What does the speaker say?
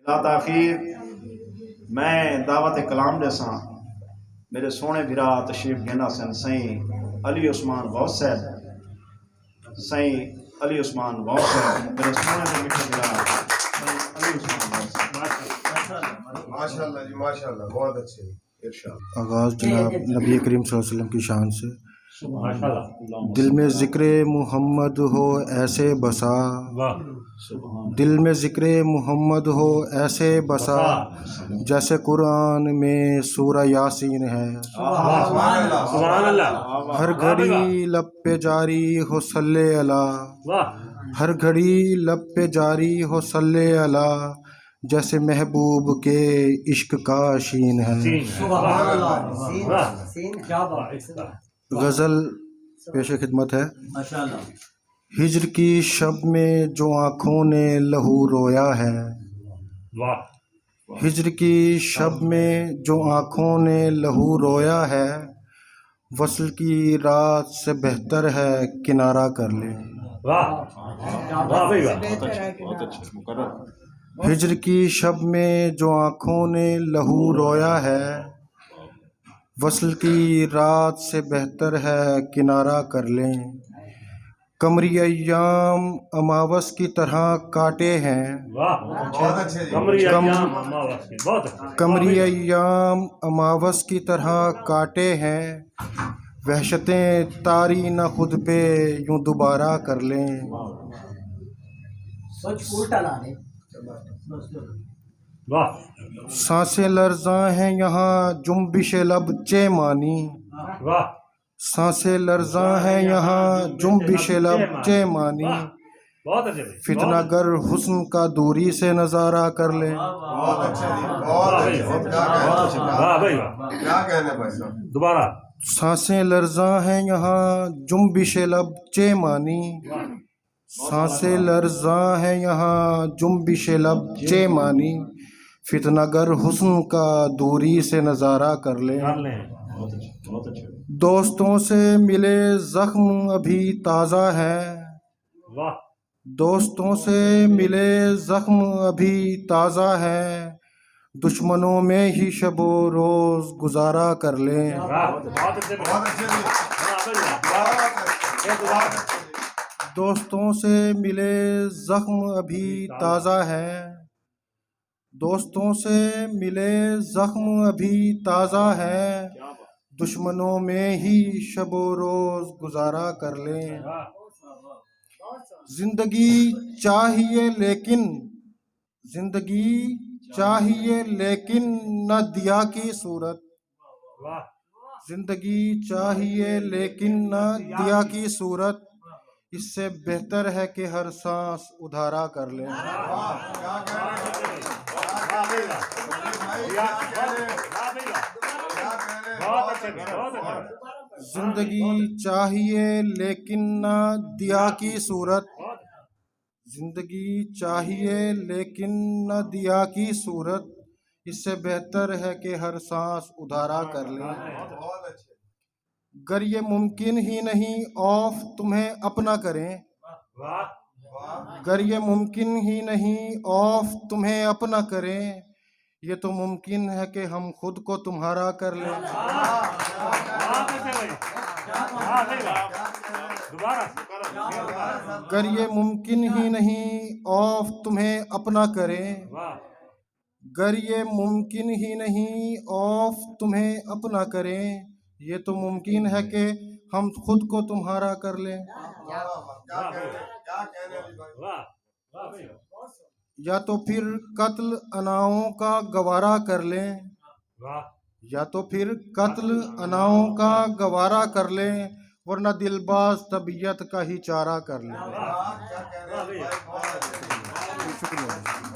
لا تاخیر میں دعوت کلام جیسا میرے سونے بھرا تشریف گھنا سن سائیں علی عثمان غوث صاحب سائیں علی عثمان غوث صاحب میرے سونے دے میٹھے بھرا سائیں علی عثمان غوث صاحب ماشاءاللہ جی ماشاءاللہ بہت اچھے ارشاد آغاز جناب نبی کریم صلی اللہ علیہ وسلم کی شان سے دل میں ذکر محمد ہو ایسے بسا دل میں ذکر محمد ہو ایسے بسا جیسے قرآن میں سورہ یاسین ہے سبحان اللہ ہر گھڑی لب پہ جاری ہو صلی اللہ ہر گھڑی لب پہ جاری ہو صلی اللہ جیسے محبوب کے عشق کا شین ہے غزل پیش خدمت ہے۔ ہجر کی شب میں جو آنکھوں نے لہو رویا ہے ہجر کی شب میں جو آنکھوں نے لہو رویا ہے وصل کی رات سے بہتر ہے کنارہ کر لے ہجر کی شب میں جو آنکھوں نے لہو رویا ہے وصل کی رات سے بہتر ہے کنارہ کر لیں قمری ایام اماوس کی طرح کاٹے ہیں قمری ایام اماوس کی طرح کاٹے ہیں وحشتیں طاری نہ خود پہ یوں دوبارہ کر لیں سانسیں لرزاں ہیں یہاں جنبش لب چے مانی سانسیں لرزاں ہیں یہاں جنبش لب چے مانی فتنہ گر حسن کا دوری سے نظارہ کر لیں دوبارہ سانسیں لرزاں ہیں یہاں جنبش لب چے مانی سانسیں لرزاں ہیں یہاں جنبش لب چے مانی فتنہ گر حسن کا دوری سے نظارہ کر لیں دوستوں سے ملے زخم ابھی تازہ ہے دوستوں سے ملے زخم ابھی تازہ ہے دشمنوں میں ہی شب و روز گزارا کر لیں دوستوں سے ملے زخم ابھی تازہ ہے دوستوں سے ملے زخم ابھی تازہ ہے دشمنوں میں ہی شب و روز گزارا کر لیں زندگی چاہیے لیکن نہ دیا کی صورت زندگی چاہیے لیکن نہ دیا کی صورت اس سے بہتر ہے کہ ہر سانس ادھارا کر لیں زندگی چاہیے لیکن نہ دیا کی صورت زندگی چاہیے لیکن نہ دیا کی صورت اس سے بہتر ہے کہ ہر سانس ادھارا کر لیں گر یہ ممکن ہی نہیں اوف تمہیں اپنا کریں گر یہ ممکن ہی نہیں اوف تمہیں اپنا کریں یہ تو ممکن ہے کہ ہم خود کو تمہارا کر لیں گر یہ ممکن ہی نہیں اوف تمہیں اپنا کریں گر یہ ممکن ہی نہیں اوف تمہیں اپنا کریں یہ تو ممکن ہے کہ ہم خود کو تمہارا کر لیں یا تو پھر قتل اناؤں کا گوارا کر لیں یا تو پھر قتل اناؤں کا گوارا کر لیں ورنہ دل باز طبیعت کا ہی چارہ کر لیں شکریہ